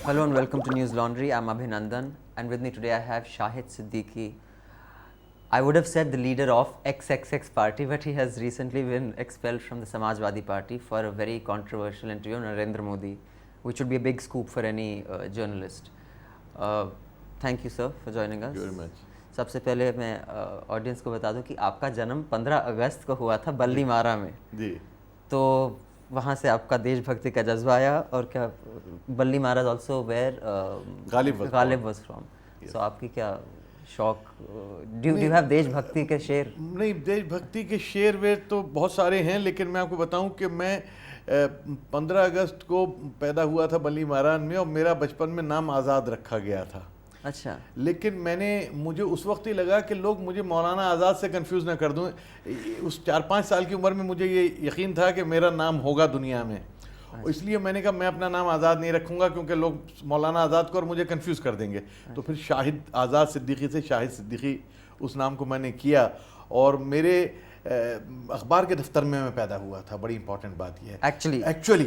Hello and welcome to News Laundry. I'm Abhinandan, and with me today I have Shahid Siddiqui. I would have said the leader of XXX party, but he has recently been expelled from the Samajwadi Party for a very controversial interview on Narendra Modi, which would be a big scoop for any journalist. Thank you, sir, for joining us. Thank you very much. सबसे पहले मैं audience को बता दूं कि आपका जन्म 15 अगस्त को हुआ था बल्ली मारा में जी। तो वहाँ से आपका देशभक्ति का जज्बा आया और क्या Balli Maharaj also where Ghalib was from so आपकी क्या शौक डू यू हैव देशभक्ति के शेर? नहीं, देशभक्ति के शेर वे तो बहुत सारे हैं, लेकिन मैं आपको बताऊं कि मैं 15 अगस्त को पैदा हुआ था बल्ली महाराज में और मेरा बचपन में नाम आज़ाद रखा गया था। अच्छा। लेकिन मुझे उस वक्त ही लगा कि लोग मुझे मौलाना आज़ाद से कंफ्यूज ना कर दूं। उस 4-5 साल की उम्र में मुझे ये यकीन था कि मेरा नाम होगा दुनिया में। अच्छा। इसलिए मैंने कहा मैं अपना नाम आज़ाद नहीं रखूंगा क्योंकि लोग मौलाना आज़ाद को और मुझे कंफ्यूज कर देंगे। अच्छा। तो फिर शाहिद आज़ाद सिद्दीकी से शाहिद सिद्दीकी उस नाम को मैंने किया और मेरे अखबार के दफ्तर में मैं पैदा हुआ था। बड़ी इंपॉर्टेंट बात यह है एक्चुअली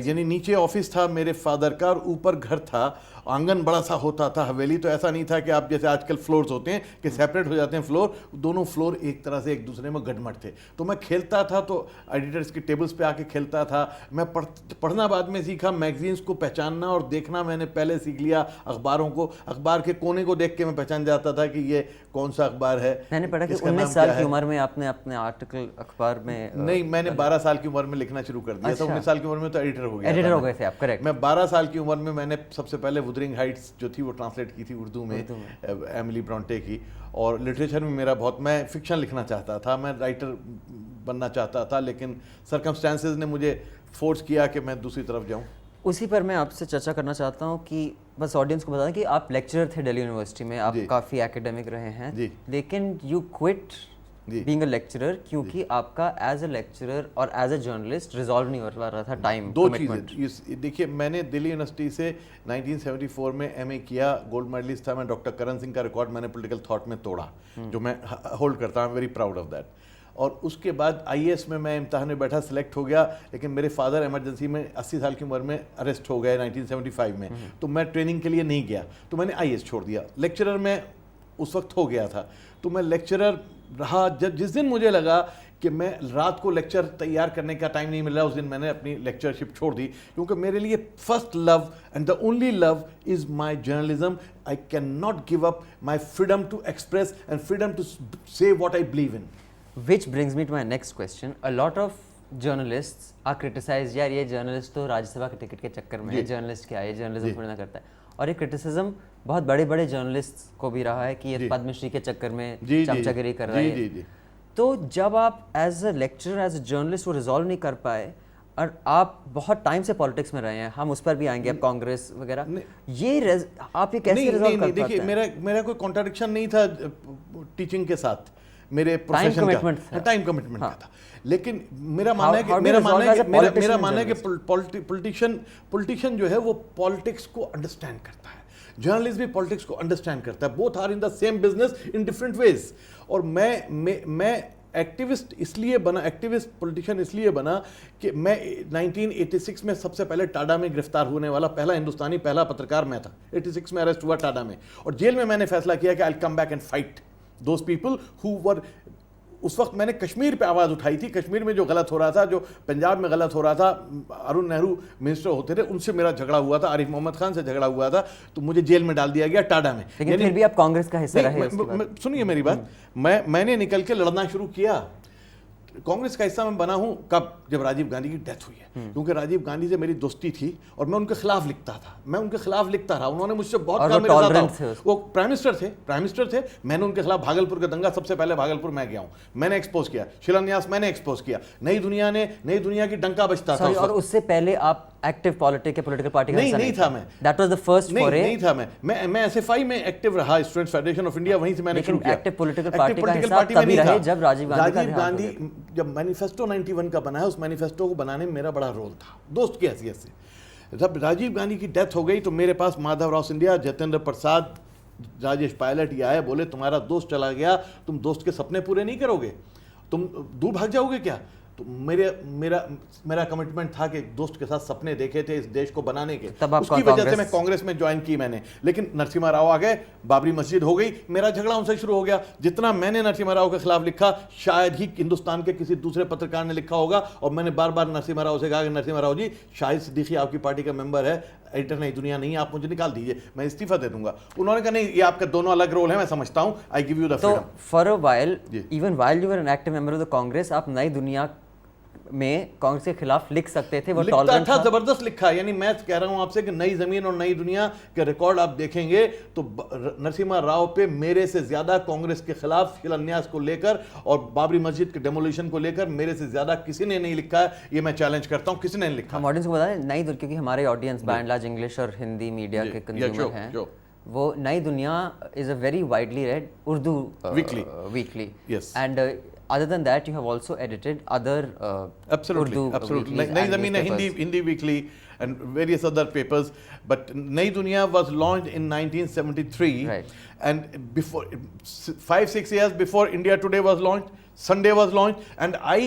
यानी नीचे ऑफिस था मेरे फादर का और ऊपर घर था। आंगन बड़ा सा होता था, हवेली तो ऐसा नहीं था कि आप जैसे आजकल फ्लोर्स होते हैं कि सेपरेट हो जाते हैं फ्लोर, दोनों फ्लोर एक तरह से एक दूसरे में गडमट थे। तो मैं खेलता था तो एडिटर्स की टेबल्स पे आके खेलता था। मैं पढ़ना बाद में सीखा, मैगजीन्स को पहचानना और देखना मैंने पहले सीख लिया। अखबारों को, अखबार के कोने को देख के मैं पहचान जाता था कि ये कौन सा अखबार है। मैंने पढ़ा कि 19 साल की उम्र में आपने अपने आर्टिकल अखबार में नहीं, मैंने 12 साल की उम्र में लिखना शुरू कर दिया था। 19 साल की उम्र में तो एडिटर हो गए थे आप, करेक्ट। मैं 12 साल की उम्र में मैंने सबसे पहले वुदरिंग हाइट्स जो थी वो ट्रांसलेट की थी उर्दू में एमिली ब्रॉन्टे की। और लिटरेचर में मेरा बहुत, मैं फिक्शन लिखना चाहता था, मैं राइटर बनना चाहता था, लेकिन सर्कमस्टेंसेस ने मुझे फोर्स किया कि मैं दूसरी तरफ जाऊं। उसी पर मैं आपसे चर्चा करना चाहता हूं कि बस ऑडियंस को बता दें कि आप लेक्चरर थे दिल्ली यूनिवर्सिटी में, आप काफ़ी एकेडमिक रहे हैं, लेकिन you quit being a lecturer क्योंकि आपका एज अ लेक्चरर और एज अ जर्नलिस्ट रिजॉल्व नहीं हो रहा था टाइम। दो चीज़ें देखिए, मैंने दिल्ली यूनिवर्सिटी से 1974 में एमए किया, गोल्ड मेडलिस्ट था मैं। डॉक्टर करण सिंह का रिकॉर्ड मैंने पॉलिटिकल थॉट में तोड़ा, जो मैं होल्ड करता हूँ, वेरी प्राउड ऑफ दैट। और उसके बाद आईएएस में मैं इम्तहान में बैठा, सिलेक्ट हो गया, लेकिन मेरे फादर इमरजेंसी में 80 साल की उम्र में अरेस्ट हो गए 1975 में। तो मैं ट्रेनिंग के लिए नहीं गया, तो मैंने आईएएस छोड़ दिया। लेक्चरर में उस वक्त हो गया था, तो मैं लेक्चरर रहा। जिस दिन मुझे लगा कि मैं रात को लेक्चर तैयार करने का टाइम नहीं मिल रहा, उस दिन मैंने अपनी लेक्चरशिप छोड़ दी, क्योंकि मेरे लिए first love and the only love is my journalism. I can not give up my freedom to express and freedom to say what I believe in. Which brings me to my next question. A lot of journalists are criticized, यार ये journalist तो राज्यसभा के ticket के चक्कर में है, journalist क्या है, जर्नलिज्म थोड़ी ना करता है। और ये क्रिटिसिज्म बहुत बड़े बड़े जर्नलिस्ट को भी रहा है कि ये पद्मश्री के चक्कर में चमचागिरी कर रहा है। तो जब आप as a lecturer, as a journalist वो रिजॉल्व नहीं कर पाए और आप बहुत टाइम से पॉलिटिक्स में रहे हैं, हम उस पर भी आएंगे, अब कांग्रेस वगैरह, आप ये कैसे रिजॉल्व कर पाते हैं? देखिए, मेरा कोई कॉन्ट्राडिक्शन नहीं था टीचिंग के साथ, मेरे प्रोफेशन का टाइम कमिटमेंट का था। लेकिन मेरा मानना है कि पॉलिटिशियन जो है वो पॉलिटिक्स को अंडरस्टैंड करता है, जर्नलिस्ट भी पॉलिटिक्स को अंडरस्टैंड करता है। Both are in the same business in different ways. और मैं एक्टिविस्ट इसलिए बना, एक्टिविस्ट पॉलिटिशियन इसलिए बना कि मैं 1986 में सबसे पहले टाडा में गिरफ्तार होने वाला पहला हिंदुस्तानी, पहला पत्रकार मैं था। 86 में अरेस्ट हुआ टाडा में, और जेल में मैंने फैसला किया कि I will come back and fight those people who were. उस वक्त मैंने कश्मीर पे आवाज़ उठाई थी, कश्मीर में जो गलत हो रहा था, जो पंजाब में गलत हो रहा था, अरुण नेहरू मिनिस्टर होते थे, उनसे मेरा झगड़ा हुआ था, आरिफ मोहम्मद खान से झगड़ा हुआ था, तो मुझे जेल में डाल दिया गया टाडा में। लेकिन फिर भी आप कांग्रेस का हिस्सा रहे। सुनिए मेरी बात, मैंने निकल के लड़ना शुरू किया। कांग्रेस का हिस्सा मैं बना हूं कब? जब राजीव गांधी की डेथ हुई है, क्योंकि राजीव गांधी से मेरी दोस्ती थी और मैं उनके खिलाफ लिखता था, रहा। उन्होंने मुझसे बहुत काम मेरे साथ, वो प्राइम मिनिस्टर थे। मैंने उनके खिलाफ भागलपुर का दंगा, सबसे पहले भागलपुर मैं गया हूं, मैंने एक्सपोज किया, शिलान्यास मैंने एक्सपोज किया, नई दुनिया की डंका बजता था। और उससे पहले आप एक्टिव पॉलिटिकल पार्टी नहीं था मैं। That was the first foray. नहीं था मैं एसएफआई में एक्टिव रहा, स्टूडेंट्स फेडरेशन ऑफ इंडिया, वहीं से मैंने शुरू किया। एक्टिव पॉलिटिकल पार्टी का हिस्सा तभी रहे जब राजीव गांधी जब मैनिफेस्टो 91 का बना है, उस मैनिफेस्टो को बनाने में मेरा बड़ा रोल था, दोस्त की हैसियत से। जब राजीव गांधी की डेथ हो गई तो मेरे पास माधवराव सिंधिया, जतेंद्र प्रसाद, राजेश पायलट ये आए, बोले तुम्हारा दोस्त चला गया, तुम दोस्त के सपने पूरे नहीं करोगे, तुम दूर भाग जाओगे क्या? तो मेरा कमिटमेंट था कि दोस्त के साथ सपने देखे थे इस देश को बनाने के, उसकी वजह से मैं कांग्रेस में ज्वाइन की मैंने। लेकिन नरसिम्हा राव आ गए, बाबरी मस्जिद हो गई, मेरा झगड़ा उनसे शुरू हो गया। जितना मैंने नरसिम्हा राव के खिलाफ लिखा शायद ही हिंदुस्तान के किसी दूसरे पत्रकार ने लिखा होगा। और मैंने बार बार नरसिम्हा राव से कहा कि नरसिम्हा राव जी, शाहिद सिद्दीकी आपकी पार्टी का मेंबर है, एडिटर नई दुनिया नहीं है, आप मुझे निकाल दीजिए, मैं इस्तीफा दे दूंगा। उन्होंने कहा नहीं, ये आपके दोनों अलग रोल है, मैं समझता हूं, I give you the freedom. तो for a while, even while you were an active member of the Congress, आप नई दुनिया में कांग्रेस के खिलाफ लिख सकते थे, वो टॉलरेंस था, जबरदस्त लिखा। यानी मैं कह रहा हूं आपसे कि नई जमीन और नई दुनिया के रिकॉर्ड आप देखेंगे तो नरसिम्हा राव पे मेरे से ज्यादा कांग्रेस के खिलाफ शिलान्यास को लेकर और बाबरी मस्जिद के डेमोलिशन को लेकर मेरे से ज्यादा किसी ने नहीं लिखा है। ये मैं चैलेंज करता हूं, किसी ने नहीं लिखा। हम ऑडियंस को बता दें नई दुनिया, क्योंकि हमारे audience by and large English और हिंदी मीडिया के कंज्यूमर हैं, वो Nai Duniya is a very widely read Urdu weekly, and other than that you have also edited other absolutely Nayi Zameen Hindi weekly and various other papers, but Nayi Duniya was launched in 1973, right. And before 5-6 years before India Today was launched, Sunday was launched, and I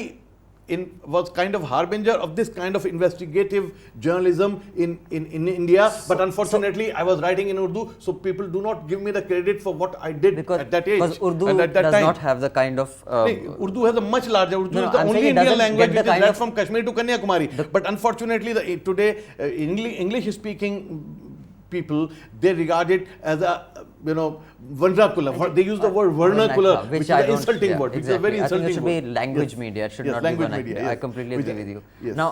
was kind of harbinger of this kind of investigative journalism in India, but unfortunately I was writing in Urdu, so people do not give me the credit for what I did at that age. Because Urdu and at that does time. not have the kind of Urdu has a much larger, Urdu is the only Indian language which is read from Kashmir to Kanyakumari, but unfortunately today English speaking people, they regard it as a vernacular. They use the word vernacular, which is an insulting word. Exactly. It's a very insulting word. I think it should be language yes. media. It should yes, not language be media. Yes. I completely agree with you. Yes. Now,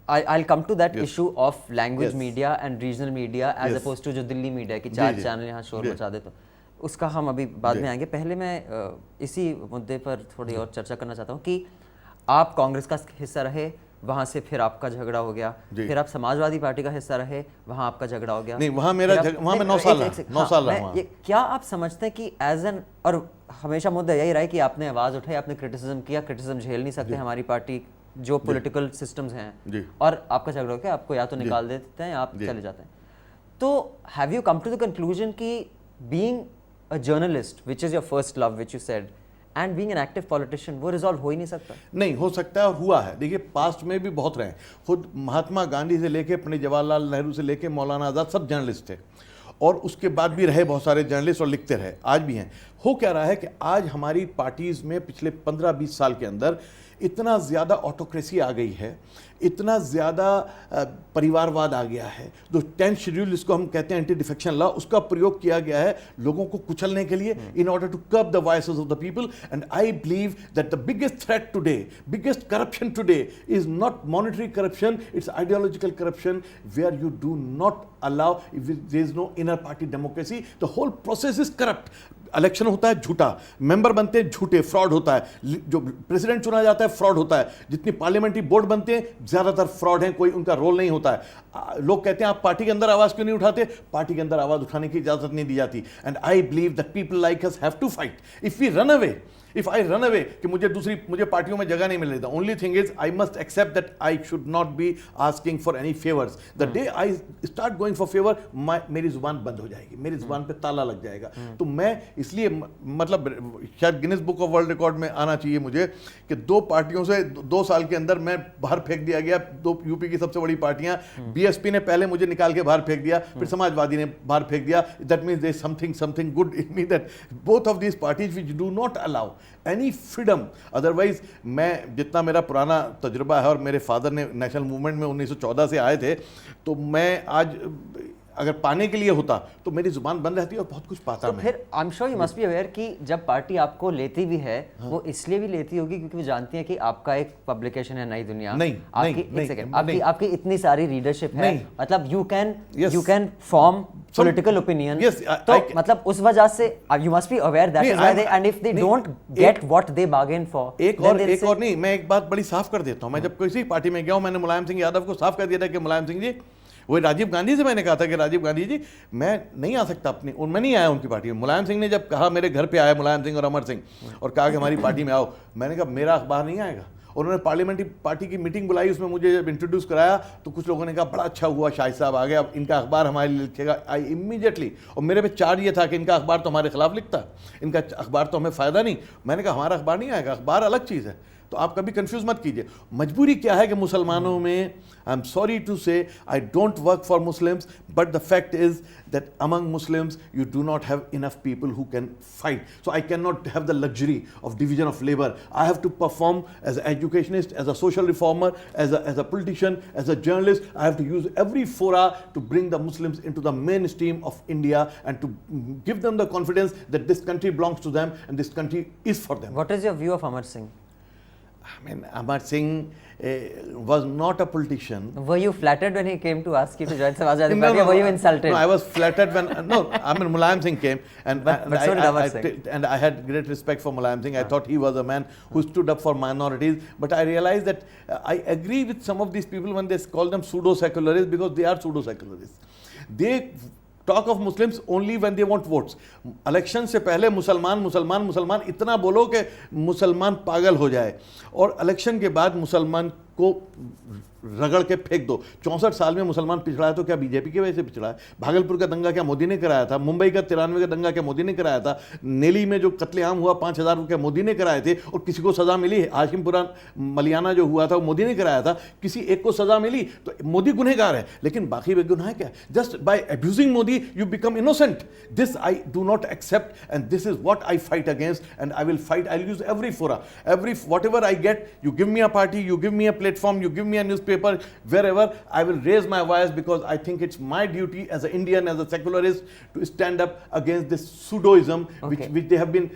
I'll come to that issue of language media and regional media as yes. opposed to जो Delhi media की 4 channel यहाँ शोर मचा दे, तो उसका हम अभी बाद में आएंगे। पहले मैं इसी मुद्दे पर थोड़ी और चर्चा करना चाहता हूँ कि आप कांग्रेस का हिस्सा रहे, वहां से फिर आपका झगड़ा हो गया, फिर आप समाजवादी पार्टी का हिस्सा रहे, वहां आपका झगड़ा हो गया। नहीं, वहां मैं 9 साल रहा। क्या आप समझते हैं कि एज एन, और हमेशा मुद्दा यही रहा है कि आपने आवाज उठाई, आपने क्रिटिसिज्म किया, क्रिटिसिज्म झेल नहीं सकते हमारी पार्टी जो पॉलिटिकल सिस्टम्स हैं, और आपका झगड़ा हो गया, आपको या तो निकाल देते हैं, आप चले जाते हैं। तो have you come to the conclusion कि being a journalist, which is your first love, which you said, and being an active politician, वो रिजॉल्व हो ही नहीं सकता? नहीं हो सकता है, और हुआ है। देखिए, पास्ट में भी बहुत रहे, खुद महात्मा गांधी से लेके पंडित जवाहरलाल नेहरू से लेके मौलाना आज़ाद सब जर्नलिस्ट थे, और उसके बाद भी रहे बहुत सारे जर्नलिस्ट और लिखते रहे, आज भी हैं। हो क्या रहा है कि आज हमारी पार्टीज़ में पिछले 15-20 साल के अंदर इतना ज़्यादा ऑटोक्रेसी आ गई है, इतना ज़्यादा परिवारवाद आ गया है, जो 10th शेड्यूल जिसको हम कहते हैं एंटी डिफेक्शन लॉ, उसका प्रयोग किया गया है लोगों को कुचलने के लिए, in order to curb the voices of the people. And I believe that the biggest threat today, biggest corruption today is not monetary corruption, it's ideological corruption, where you do not allow, if there is no inner party democracy, the whole process is corrupt. Election होता है झूठा, member बनते हैं झूठे, fraud होता है, जो president चुना जाता है फ्रॉड होता है, जितनी पार्लियामेंट्री बोर्ड बनते हैं ज्यादातर फ्रॉड हैं, कोई उनका रोल नहीं होता है। लोग कहते हैं आप पार्टी के अंदर आवाज क्यों नहीं उठाते? पार्टी के अंदर आवाज उठाने की इजाजत नहीं दी जाती। And I believe that people like us have to fight. If we run away, if I run away कि मुझे पार्टियों में जगह नहीं मिल रही, the only thing is I must accept that I should not be asking for any favors. The day I start going for favor, मेरी जुबान बंद हो जाएगी, मेरी जुबान पे ताला लग जाएगा। तो मैं इसलिए, मतलब शायद Guinness book of world record में आना चाहिए मुझे कि 2 पार्टियों से 2 साल के अंदर मैं बाहर फेंक दिया गया। 2 यूपी की सबसे बड़ी पार्टियां, बीएसपी ने पहले मुझे निकाल के बाहर फेंक दिया, फिर समाजवादी ने बाहर फेंक दिया। That means there is something good in me, that both of these parties which do not allow any freedom. Otherwise मैं, जितना मेरा पुराना तजुर्बा है, और मेरे फादर ने नेशनल मूवमेंट में 1914 से आए थे, तो मैं आज अगर पाने के लिए होता तो मेरी जुबान बंद रहती और बहुत कुछ पाता। तो फिर I am sure you must be aware कि जब पार्टी आपको लेती भी है, वो इसलिए भी लेती होगी क्योंकि वो जानती है कि आपका एक पब्लिकेशन है नई दुनिया, आपकी इतनी सारी रीडरशिप है, मतलब you can form political opinion. Yes, तो मतलब उस वजह से you must be aware that is why they, and if they don't get what they bargain for, एक और नहीं, मैं एक बात बड़ी साफ कर देता हूँ। मैं जब किसी पार्टी में गया हूँ, मैंने मुलायम सिंह यादव को साफ कर दिया था कि मुलायम सिंह जी, वही राजीव गांधी से मैंने कहा था कि राजीव गांधी जी मैं नहीं आ सकता अपनी, मैं नहीं आया उनकी पार्टी में। मुलायम सिंह ने जब कहा, मेरे घर पे आया मुलायम सिंह और अमर सिंह, और कहा कि हमारी पार्टी में आओ, मैंने कहा मेरा अखबार नहीं आएगा। उन्होंने पार्लियामेंट्री पार्टी की मीटिंग बुलाई, उसमें मुझे जब इंट्रोड्यूस कराया तो कुछ लोगों ने कहा बड़ा अच्छा हुआ शाहिद साहब आ गए, अब इनका अखबार हमारे लिए लिखेगा। आई इमीडिएटली, और मेरे पे चार्ज ये था कि इनका अखबार तो हमारे खिलाफ लिखता है, इनका अखबार तो हमें फ़ायदा नहीं। मैंने कहा हमारा अखबार नहीं आएगा, अखबार अलग चीज़ है। तो आप कभी कंफ्यूज मत कीजिए। मजबूरी क्या है कि मुसलमानों में, आई एम सॉरी टू से, I don't work for Muslims, but the fact is that among Muslims you do not have enough people who can fight. So I cannot have the luxury of division of labor. I have to perform as an educationist, as a social reformer, as a politician, as a journalist. I have to use every fora to bring the Muslims into the mainstream of India and to give them the confidence that this country belongs to them and this country is for them. What is your view of Amar Singh? I mean, Amar Singh was not a politician. Were you flattered when he came to ask you to join Samajwadi Party? Or were you insulted? No, I was flattered when I mean Mulayam Singh came, and but so did Amar Singh. And I had great respect for Mulayam Singh. I thought he was a man who stood up for minorities. But I realized that I agree with some of these people when they call them pseudo secularists, because they are pseudo secularists. They talk of Muslims only when they want votes. Election से पहले मुसलमान मुसलमान मुसलमान इतना बोलो कि मुसलमान पागल हो जाए, और इलेक्शन के बाद मुसलमान को रगड़ के फेंक दो। 64 साल में मुसलमान पिछड़ा है तो क्या बीजेपी की वजह से पिछड़ा है? भागलपुर का दंगा क्या मोदी ने कराया था? मुंबई का 93 का दंगा क्या मोदी ने कराया था? नेली में जो कत्लेआम हुआ 5000 रुपये मोदी ने कराए थे और किसी को सजा मिली? हाशिमपुरा मलियाना जो हुआ था वो मोदी ने कराया था, किसी एक को सजा मिली? तो मोदी गुनहगार है, लेकिन बाकी बेगुनाह क्या? Just by abusing Modi you become innocent. This I do not accept and this is what I fight against and I will fight. I will use every fora, every whatever I get, you give me a party, you give me a platform, you give me a newspaper, wherever, I will raise my voice, because I think it's my duty as an Indian, as a secularist, to stand up against this pseudoism which they have been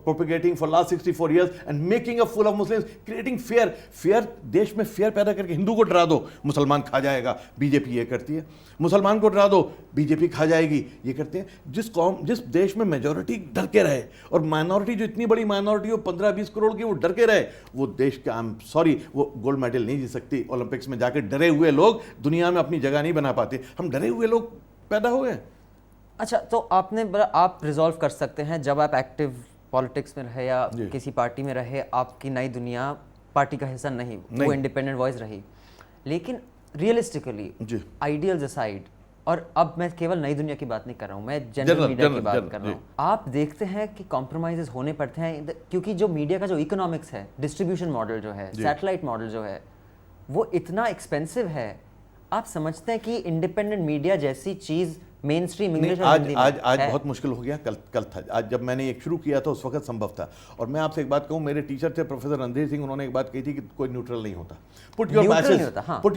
propagating for last 64 years and making a fool of Muslims, creating fear। देश में fear पैदा करके हिंदू को डरा दो, मुसलमान खा जाएगा, बीजेपी ये करती है। मुसलमान को डरा दो, बीजेपी खा जाएगी, ये करते हैं। जिस देश में मेजॉरिटी डर के रहे और माइनॉरिटी जो इतनी बड़ी माइनॉरिटी हो 15-20 करोड़ की, वो डर के रहे, वो देश का, आई एम सॉरी, वो गोल्ड मेडल नहीं जीत सकती। ओलंपिक्स में जाकर डरे हुए लोग दुनिया में अपनी जगह नहीं बना पाते। हम डरे हुए लोग पैदा हुए। अच्छा, तो आप रिजॉल्व कर सकते हैं, जब आप एक्टिव पॉलिटिक्स में रहे या किसी पार्टी में रहे, आपकी नई दुनिया पार्टी का हिस्सा नहीं, वो इंडिपेंडेंट वॉइस रही। लेकिन रियलिस्टिकली, आइडियल्स असाइड, और अब मैं केवल नई दुनिया की बात नहीं कर रहा हूँ, मैं जनरल मीडिया की बात कर रहा हूँ, आप देखते हैं कि कॉम्प्रोमाइजेस होने पड़ते हैं, क्योंकि जो मीडिया का जो इकोनॉमिक्स है, डिस्ट्रीब्यूशन मॉडल जो है, सैटेलाइट मॉडल जो है, वो इतना एक्सपेंसिव है। आप समझते हैं कि इंडिपेंडेंट मीडिया जैसी चीज़ मेन स्ट्रीम इंग्लिश आज बहुत मुश्किल हो गया, कल था। आज जब मैंने ये शुरू किया था उस वक्त संभव था। और मैं आपसे एक बात कहूँ, मेरे टीचर थे प्रोफेसर रणधीर सिंह, उन्होंने एक बात कही थी कि कोई न्यूट्रल नहीं होता। Put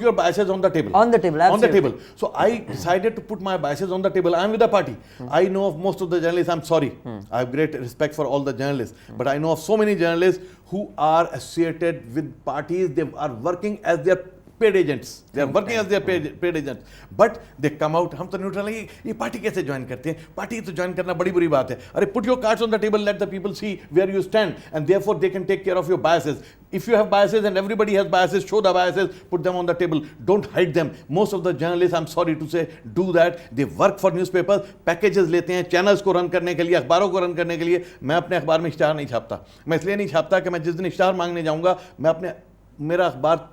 your biases on the table. So I decided to put my biases on the table. I am with the party. I know of most of the journalist. I am sorry, I have great respect for all the journalist, but I know of so many journalist who are associated with parties. They are working as their paid agents. They are working as their paid agents. But they come out, हम तो neutral नहीं, ये party कैसे join करते हैं? Party तो join करना बड़ी बुरी बात है। अरे put your cards on the table, let the people see where you stand, and therefore they can take care of your biases. If you have biases and everybody has biases, show the biases, put them on the table. Don't hide them. Most of the journalists, I'm sorry to say, do that. They work for newspapers, packages लेते हैं channels को run करने के लिए, अखबारों को run करने के लिए। मैं अपने अखबार में इश्तहार नहीं छापता। मैं इसलिए नहीं छापता कि मैं जिस दिन इश्तहार मांगने जाऊँगा, मेरा अखबार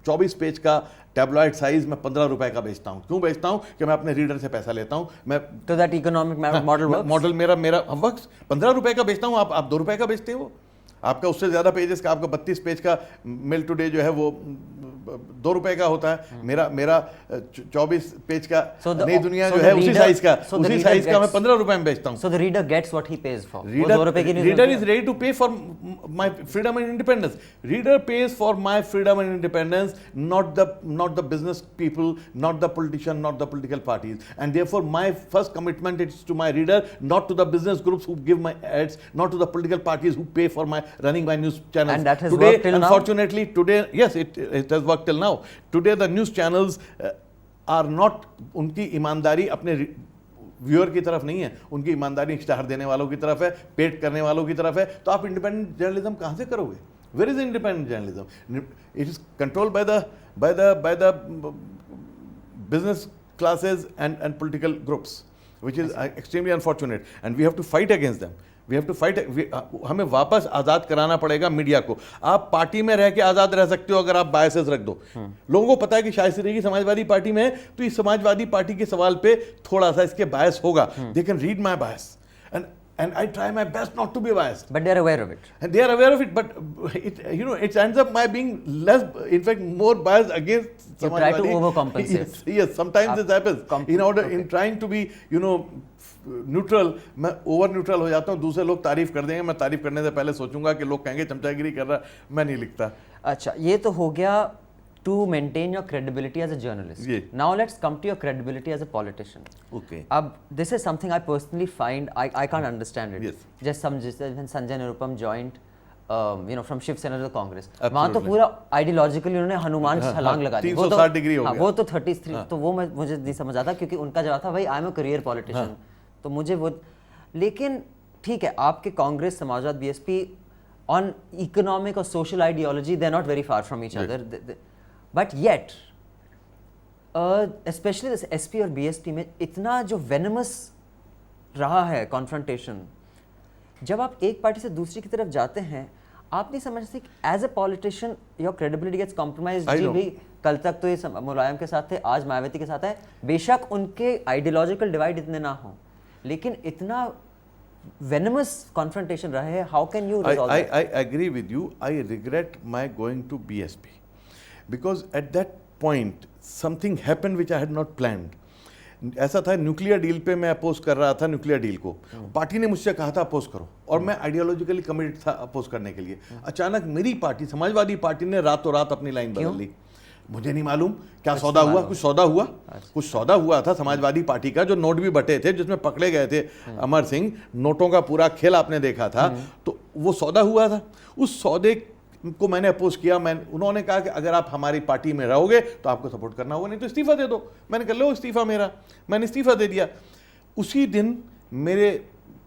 24 पेज का टैबलॉइड साइज में 15 रुपए का बेचता हूँ। क्यों बेचता हूँ? कि मैं अपने रीडर से पैसा लेता हूँ। मैं तो दैट इकोनॉमिक मॉडल मेरा वर्क्स। 15 रुपए का बेचता हूँ, आप 2 रुपए का बेचते हो। आपका उससे ज़्यादा पेजेस का, आपका 32 पेज का मेल टुडे जो है वो 2 रुपए का होता है। मेरा 24 पेज का नई दुनिया जो है उसी साइज का मैं 15 रुपए में बेचता हूँ। So the reader gets what he pays for. Reader is ready to pay for my freedom and independence. Reader pays for my freedom and independence, not the business people, not the politician, not the political parties. And therefore my first commitment is to my reader, not to the business groups who give my ads, not to the political parties who pay for my running my news channels. And that has worked till now. Unfortunately, today, yes, it has worked till now. Today the news channels are not, उनकी ईमानदारी अपने viewer की तरफ नहीं है, उनकी ईमानदारी इश्तहार देने वालों की तरफ है, पेड करने वालों की तरफ है। तो आप इंडिपेंडेंट जर्नलिज्म कहाँ से करोगे? Where is independent journalism? It is controlled by the business classes and political groups, which is extremely unfortunate, and we have to fight against them. हमें वापस आज़ाद कराना पड़ेगा मीडिया को। आप पार्टी में रह के आज़ाद रह सकते हो अगर आप बायसेस रख दो। लोगों को पता है कि शायद की समाजवादी पार्टी में है, तो इस समाजवादी पार्टी के सवाल पे थोड़ा सा इसके बायस होगा। They can read my bias and I try my best not to be biased. But they are aware of it. And they are aware of it, but it ends up my being less, in fact, more biased against You try to Samajwadi. overcompensate. Yes, sometimes this happens. In trying to be, neutral, मैं over neutral हो जाता हूँ, दूसरे लोग तारीफ कर देंगे, मैं तारीफ करने से पहले सोचूंगा कि लोग कहेंगे चमचागिरी कर रहा, मैं नहीं लिखता. अच्छा, ये तो हो गया to maintain your credibility as a journalist. Yeah. Now let's come to your credibility as a politician. Okay. अब this is something I personally find I can't understand it. Yes. Just when Sanjay Nirupam joined, from Shiv Sena to Congress. Absolutely. वहाँ तो पूरा ideologically उन्होंने हनुमान छलांग लगा दी. 360 degree हो गया. वो तो 33 तो वो मुझे नहीं समझ आता क्योंकि उनका जवाब था भाई I am a career politician. तो मुझे वो, लेकिन ठीक है आपके Congress, Samajwad, BSP on economic और social ideology they are not very far from each other. But yet, especially this SP और BSP में इतना जो venomous रहा है confrontation, जब आप एक पार्टी से दूसरी की तरफ जाते हैं, आप नहीं समझते कि as a politician your credibility gets compromised. जी भाई कल तक तो ये मुलायम के साथ थे, आज मायावती के साथ है. बेशक उनके ideological divide इतने ना हो, लेकिन इतना venomous confrontation रहा है. How can you resolve that? I agree with you. I regret my going to BSP. Because at that point something happened which I had not planned. ऐसा था, न्यूक्लियर डील पे मैं अपोज कर रहा था, nuclear deal को party ने मुझसे कहा था अपोज करो, और मैं आइडियोलॉजिकली कमिटेड था अपोज करने के लिए. अचानक मेरी पार्टी, समाजवादी पार्टी ने रातों रात अपनी लाइन बदल ली. मुझे नहीं मालूम क्या सौदा हुआ. कुछ सौदा हुआ था समाजवादी पार्टी का, जो नोट भी बटे थे, जिसमें पकड़े गए थे अमर सिंह. नोटों का पूरा खेल आपने देखा था. तो वो सौदा हुआ था. उस सौदे को मैंने अपोज किया. उन्होंने कहा कि अगर आप हमारी पार्टी में रहोगे तो आपको सपोर्ट करना होगा, नहीं तो इस्तीफा दे दो. मैंने कहा लो इस्तीफा मेरा. मैंने इस्तीफा दे दिया. उसी दिन मेरे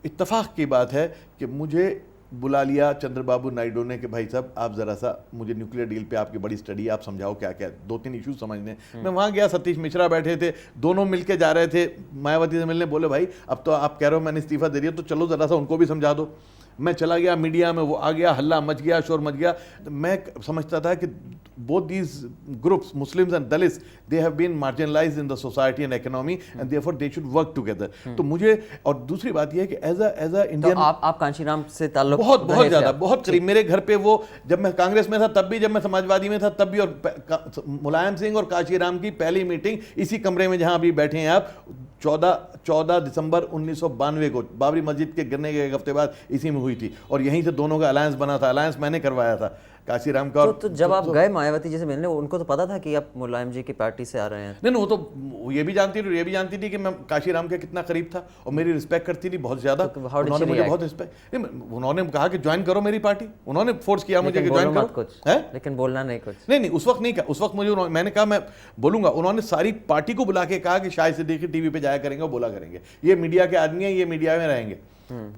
इत्तेफाक की बात है कि मुझे बुला लिया चंद्रबाबू नायडू ने कि भाई साहब आप ज़रा सा मुझे न्यूक्लियर डील पे आपकी बड़ी स्टडी, आप समझाओ क्या क्या 2-3 इश्यूज समझने. मैं वहाँ गया, सतीश मिश्रा बैठे थे, दोनों मिलके जा रहे थे मायावती से मिलने. बोले भाई अब तो आप कह रहे हो मैंने इस्तीफा दे दिया, तो चलो ज़रा सा उनको भी समझा दो. मैं चला गया मीडिया में, वो आ गया, हल्ला मच गया, शोर मच गया. मैं समझता था कि both these groups, Muslims and Dalits, they have been marginalized in the society and economy, and therefore they should work together. तो मुझे, और दूसरी बात यह है कि एज अ इंडियन, तो आप कांशीराम से ताल्लुक बहुत ज़्यादा, बहुत करीब. मेरे घर पे वो, जब मैं कांग्रेस में था तब भी, जब मैं समाजवादी में था तब भी, और मुलायम सिंह और कांशीराम की पहली मीटिंग इसी कमरे में जहां अभी बैठे हैं आप, 14 दिसंबर 1992 को बाबरी मस्जिद के गिरने के एक हफ्ते बाद इसी में हुई थी. और यहीं से दोनों का अलायंस बना था. अलायंस मैंने करवाया था काशीराम का. तो जब आप गए मायावती जी से मिलने, उनको तो पता था कि आप मुलायम जी की पार्टी से आ रहे हैं? नहीं, वो तो ये भी जानती थी कि मैं काशीराम के कितना करीब था, और मेरी रिस्पेक्ट करती थी बहुत ज्यादा. उन्होंने मुझे बहुत रिस्पेक्ट, उन्होंने कहा कि ज्वाइन करो मेरी पार्टी. उन्होंने फोर्स किया मुझे कि ज्वाइन करो कुछ है, लेकिन बोलना नहीं कुछ. नहीं उस वक्त नहीं कहा. उस वक्त मुझे, मैंने कहा मैं बोलूंगा. उन्होंने सारी पार्टी को बुला के कहा कि शाहिद सिद्दीकी टीवी पे जाया करेंगे और बोला करेंगे, ये मीडिया के आदमी है, ये मीडिया में रहेंगे,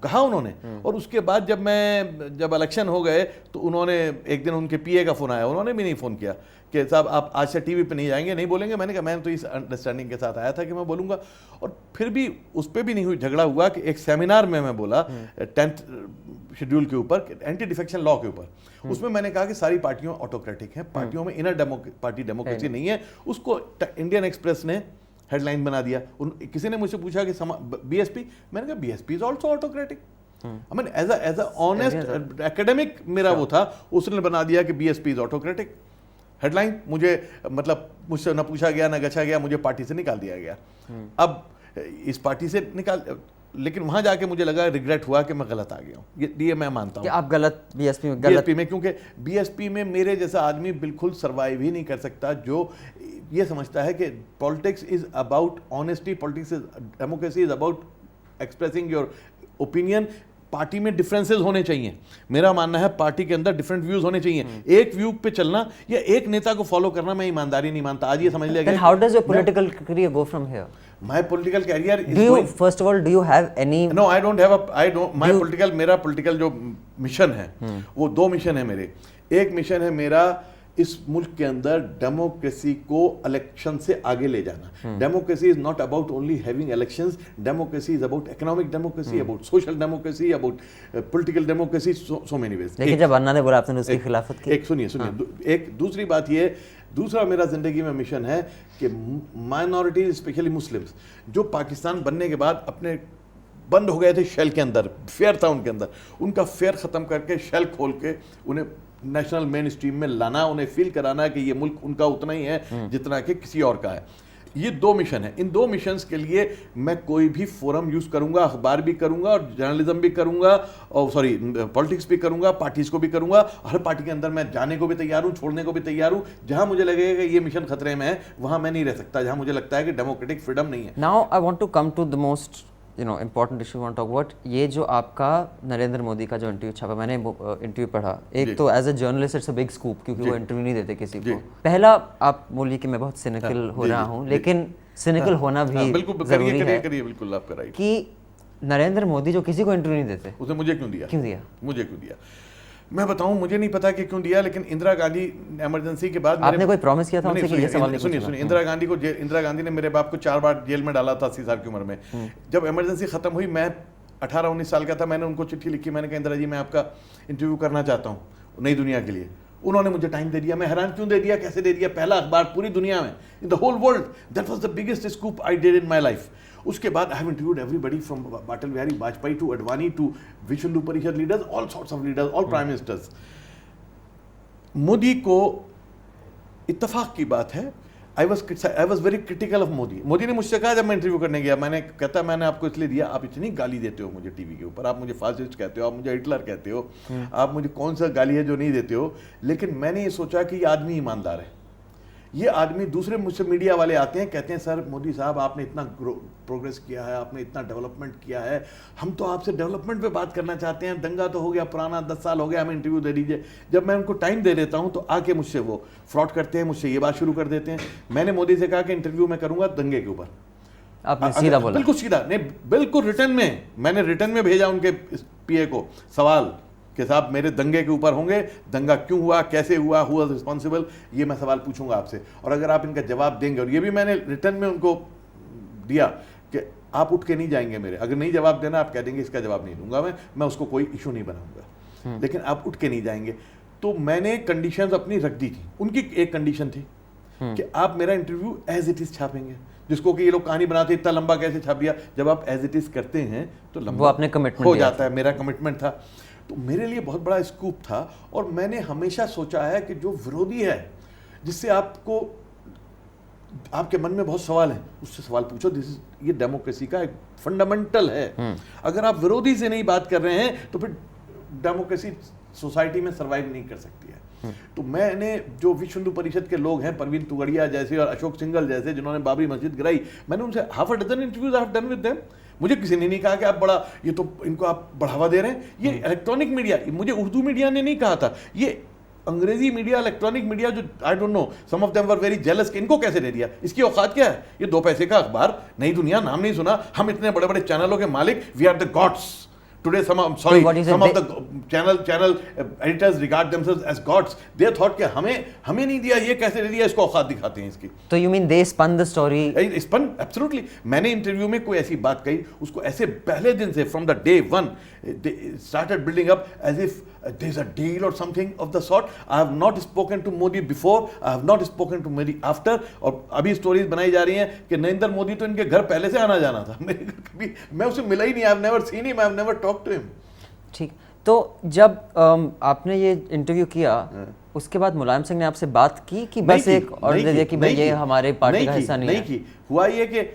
कहा उन्होंने. और उसके बाद जब इलेक्शन हो गए तो उन्होंने, एक दिन उनके पीए का फोन आया, उन्होंने भी नहीं फोन किया कि साहब आप आज से टीवी पे नहीं जाएंगे, नहीं बोलेंगे. मैंने कहा मैं तो इस अंडरस्टैंडिंग के साथ आया था कि मैं बोलूंगा. और फिर भी उस पर भी नहीं हुई. झगड़ा हुआ कि एक सेमिनार में मैं बोला 10th शेड्यूल के ऊपर, एंटी डिफेक्शन लॉ के ऊपर. उसमें मैंने कहा कि सारी पार्टियों ऑटोक्रेटिक हैं, पार्टियों में इनर पार्टी डेमोक्रेसी नहीं है. उसको इंडियन एक्सप्रेस ने हेडलाइन बना दिया. किसी ने मुझसे पूछा कि बीएसपी, मैंने कहा BSP is also autocratic. I mean as a honest academic मेरा वो था, उसने बना दिया कि बीएसपी इज ऑटोक्रेटिक. हेडलाइन, मुझे मतलब मुझसे न पूछा गया न गछा गया, मुझे पार्टी से निकाल दिया गया. अब इस पार्टी से निकाल, लेकिन वहां जाके मुझे लगा, रिग्रेट हुआ कि मैं गलत आ गया हूँ. ये मैं मानता हूँ आप गलत बीएसपी में, क्योंकि बीएसपी में मेरे जैसा आदमी बिल्कुल सर्वाइव ही नहीं कर सकता, जो ये समझता है कि politics is about honesty, politics is democracy is about expressing your opinion. Party में डिफरेंसेस होने चाहिए. मेरा मानना है पार्टी के अंदर डिफरेंट व्यूज होने चाहिए. एक व्यू पे चलना या एक नेता को फॉलो करना मैं ईमानदारी नहीं मानता. आज ये समझ लिया गया. How does your political career go from here? My political career is going, first of all, do you have any? No, I don't have मेरा political जो मिशन है, वो 2 मिशन है मेरे. एक मिशन है मेरा इस मुल्क के अंदर डेमोक्रेसी को इलेक्शन से आगे ले जाना. Democracy is not about only having elections. Democracy is about economic democracy, about social democracy, about political democracy, so many ways. देखिए जब अन्ना ने बोला आपने उसकी खिलाफत की. एक सुनिए, एक दूसरी बात ये, दूसरा मेरा जिंदगी में मिशन है कि माइनॉरिटीज, स्पेशली मुस्लिम्स, जो पाकिस्तान बनने के बाद अपने बंद हो गए थे शेल के अंदर, फेयर था उनके अंदर, उनका फेयर ख़त्म करके शेल खोल के उन्हें नेशनल मेन स्ट्रीम में लाना, उन्हें फील कराना कि ये मुल्क उनका उतना ही है जितना कि किसी और का है। ये 2 मिशन है। इन 2 मिशंस के लिए मैं कोई भी फोरम यूज़ करूंगा, अखबार भी करूंगा और जर्नलिज्म भी करूंगा और पॉलिटिक्स भी करूंगा, पार्टीज को भी करूंगा, हर पार्टी के अंदर मैं जाने को भी तैयार हूं, छोड़ने को भी तैयार हूं। जहां मुझे लगेगा कि ये मिशन खतरे में है वहां मैं नहीं रह सकता, जहां मुझे लगता है कि डेमोक्रेटिक फ्रीडम नहीं है। Now I want to come to the most important issue want talk about. ये जो आपका नरेंद्र मोदी का जो इंटरव्यू छपा, मैंने इंटरव्यू पढ़ा, एक तो as a journalist it's a big scoop क्योंकि वो इंटरव्यू नहीं देते किसी को। पहला आप बोलिए कि मैं बहुत सिनिकल हो रहा हूँ, लेकिन सिनिकल होना भी जरूरी है। बिल्कुल आपका राइट कि नरेंद्र मोदी जो किसी को इंटरव्यू नहीं देते, उसने मुझे क्यों दिया? क्यों दिया? मुझे क्यों दिया मैं बताऊं, मुझे नहीं पता कि क्यों दिया, लेकिन इंदिरा गांधी इमरजेंसी के बाद आपने कोई प्रॉमिस किया था उनसे कि ये सवाल नहीं सुनिए पूछूंगा? इंदिरा गांधी ने मेरे बाप को 4 बार जेल में डाला था 80 साल की उम्र में। जब इमरजेंसी खत्म हुई, मैं 18-19 साल का था, मैंने उनको चिट्ठी लिखी, मैंने कहा इंदिरा जी मैं आपका इंटरव्यू करना चाहता हूँ नई दुनिया के लिए। उन्होंने मुझे टाइम दे दिया। मैं हैरान क्यों दे दिया, कैसे दे दिया? पहला अखबार पूरी दुनिया में, in the whole world, that was the biggest scoop I did in my life. उसके बाद I have interviewed everybody from Atal Bihari Vajpayee to Advani to Vishwa Hindu Parishad leaders, all sorts of leaders, all prime ministers. Modi को इत्तेफाक की बात है, I was very critical of Modi. Modi ने मुझसे कहा जब मैं इंटरव्यू करने गया, मैंने कहता मैंने आपको इसलिए दिया, आप इतनी गाली देते हो मुझे टीवी के ऊपर, आप मुझे फासिस्ट कहते हो, आप मुझे हिटलर कहते हो, आप मुझे कौन सा गाली है जो नहीं देते हो, लेकिन मैंने ये सोचा कि ये आदमी ईमानदार है। ये आदमी, दूसरे मुझसे मीडिया वाले आते हैं, कहते हैं सर मोदी साहब आपने इतना प्रोग्रेस किया है, आपने इतना डेवलपमेंट किया है, हम तो आपसे डेवलपमेंट पे बात करना चाहते हैं, दंगा तो हो गया पुराना, 10 साल हो गया, हमें इंटरव्यू दे दीजिए। जब मैं उनको टाइम दे देता हूं तो आके मुझसे वो फ्रॉड करते हैं, मुझसे ये बात शुरू कर देते हैं। मैंने मोदी से कहा कि इंटरव्यू में करूंगा दंगे के ऊपर। आपने सीधा बोला? बिल्कुल सीधा, नहीं बिल्कुल रिटर्न में, मैंने रिटर्न में भेजा उनके पीए को सवाल कि साहब मेरे दंगे के ऊपर होंगे, दंगा क्यों हुआ, कैसे हुआ, हु वाज रिस्पॉन्सिबल, ये मैं सवाल पूछूंगा आपसे, और अगर आप इनका जवाब देंगे, और ये भी मैंने रिटर्न में उनको दिया कि आप उठ के नहीं जाएंगे मेरे, अगर नहीं जवाब देना आप कह देंगे इसका जवाब नहीं दूंगा मैं उसको कोई इशू नहीं बनाऊंगा, लेकिन आप उठ के नहीं जाएंगे। तो मैंने कंडीशंस अपनी रख दी थी। उनकी एक कंडीशन थी कि आप मेरा इंटरव्यू एज इट इज छापेंगे, जिसको कि ये लोग कहानी बनाते इतना लंबा कैसे छाप दिया। जब आप एज इट इज करते हैं तो लंबा आपने कमिटमेंट हो जाता है। मेरा कमिटमेंट था, तो मेरे लिए बहुत बड़ा स्कूप था। और मैंने हमेशा सोचा है कि जो विरोधी है, जिससे आपको आपके मन में बहुत सवाल है, उससे सवाल पूछो। ये डेमोक्रेसी का एक फंडामेंटल है। अगर आप विरोधी से नहीं बात कर रहे हैं तो फिर डेमोक्रेसी सोसाइटी में सर्वाइव नहीं कर सकती है। तो मैंने जो विश्व हिंदू परिषद के लोग हैं, परवीन तुगड़िया जैसे और अशोक सिंघल जैसे, जिन्होंने बाबरी मस्जिद गिराई, मैंने उनसे half a dozen interviews I have done with them. मुझे किसी ने नहीं कहा कि आप बड़ा, ये तो इनको आप बढ़ावा दे रहे हैं। ये इलेक्ट्रॉनिक मीडिया, मुझे उर्दू मीडिया ने नहीं कहा था, ये अंग्रेजी मीडिया, इलेक्ट्रॉनिक मीडिया, जो I don't know, some of them were very jealous कि इनको कैसे दे दिया, इसकी औकात क्या है, ये 2 पैसे का अखबार, नई दुनिया, नाम नहीं सुना, हम इतने बड़े बड़े चैनलों के मालिक, we are the gods today. Some of the channel editors regard themselves as gods. They thought कि हमें नहीं दिया, ये कैसे दे दिया, इसको औकात दिखाते हैं इसकी। तो you mean they spun the story? Spun, absolutely. मैंने इंटरव्यू में कोई ऐसी बात कही, उसको ऐसे पहले दिन से from the day one they started building up as if there's a deal or something of the sort. I have not spoken to Modi before, I have not spoken to Modi after. और अभी stories बनाई जा रही हैं कि नरेंद्र मोदी तो इनके घर पहले से आना जाना था, मेरे घर कभी, मैं उसे मिला ही नहीं, I have never seen him, I have never talked to him. ठीक, तो जब आपने ये इंटरव्यू किया, उसके बाद मुलायम सिंह ने आपसे बात की कि बस एक ऑर्डर दे दिया कि भाई ये हमारे पार्टी का हिस्सा नहीं है? हुआ ये कि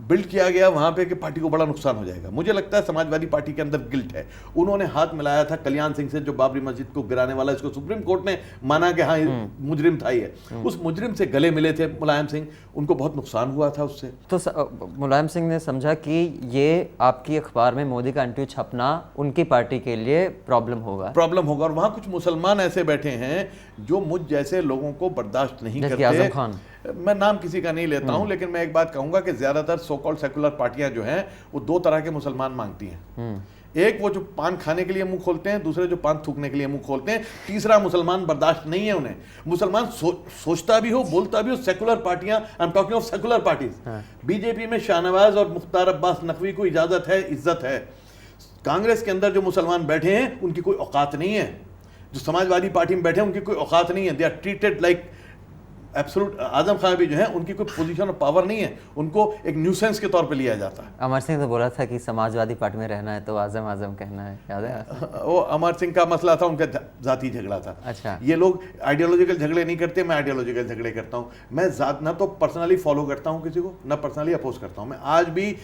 बिल्ड किया गया वहां पे कि पार्टी को बड़ा नुकसान हो जाएगा। मुझे लगता है समाजवादी पार्टी के अंदर गिल्ट है। उन्होंने हाथ मिलाया था कल्याण सिंह से, जो बाबरी मस्जिद को गिराने वाला, इसको सुप्रीम कोर्ट ने माना कि हाँ मुजरिम था ये। उस मुजरिम से गले मिले थे मुलायम सिंह, उनको बहुत नुकसान हुआ था उससे। तो मुलायम सिंह ने समझा कि ये आपकी अखबार में मोदी का इंटरव्यू छपना उनकी पार्टी के लिए प्रॉब्लम होगा। और वहाँ कुछ मुसलमान ऐसे बैठे हैं जो मुझ जैसे लोगों को बर्दाश्त नहीं करते। आजम खान, मैं नाम किसी का नहीं लेता हूं, लेकिन मैं एक बात कहूंगा कि ज्यादातर सो कॉल्ड सेकुलर पार्टियां जो हैं वो 2 तरह के मुसलमान मांगती हैं। एक वो जो पान खाने के लिए मुंह खोलते हैं, दूसरे जो पान थूकने के लिए मुंह खोलते हैं, तीसरा मुसलमान बर्दाश्त नहीं है उन्हें। मुसलमान सोचता भी हो, बोलता भी हो, सेकुलर पार्टियां, I am talking of secular parties. BJP में शाहनवाज और मुख्तार अब्बास नकवी को इजाजत है, इज्जत है। कांग्रेस के अंदर जो मुसलमान बैठे हैं उनकी कोई औकात नहीं है। जो समाजवादी पार्टी में बैठे हैं उनकी कोई औकात नहीं है। They are treated like absolute Azam Khan भी जो है उनकी कोई पोजीशन और पावर नहीं है, उनको एक न्यूसेंस के तौर पे लिया जाता है। अमर सिंह तो बोला था कि समाजवादी पार्टी में रहना है तो आजम आजम कहना है, याद है? वो अमर सिंह का मसला था, उनका जाति झगड़ा था। अच्छा, ये लोग आइडियोलॉजिकल झगड़े नहीं करते, मैं आइडियोलॉजिकल झगड़े करता हूँ। मैं ना तो पर्सनली फॉलो करता हूँ किसी को, ना पर्सनली अपोज करता हूँ। मैं आज भी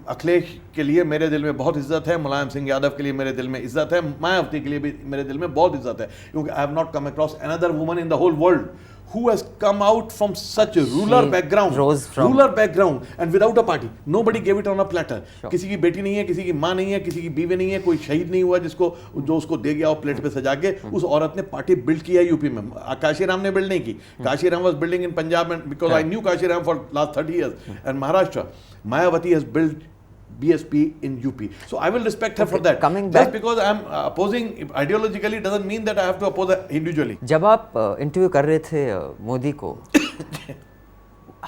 अखिलेश के लिए मेरे दिल में बहुत इज्जत है, मुलायम सिंह यादव के लिए मेरे दिल में इज्जत है, मायावती के लिए भी मेरे दिल में बहुत इज्जत है, क्योंकि I have not come across another woman in the whole world who has come out from such a rural background and without a party, nobody gave it on a platter. किसी की बेटी नहीं है, किसी की माँ नहीं है, किसी की बीवी नहीं है, कोई शहीद नहीं हुआ जिसको जो उसको दे गया और प्लेट पे सजा के। उस औरत ने पार्टी बिल्ड किया यूपी में। काशीराम ने बिल्ड नहीं की, Kashiram was building in Punjab and because I knew Kashiram for last 30 years and Maharashtra. Mayawati has built BSP in UP. So I will respect her for that. Just because I am opposing ideologically doesn't mean that I have to oppose her individually. जब आप interview कर रहे थे मोदी को,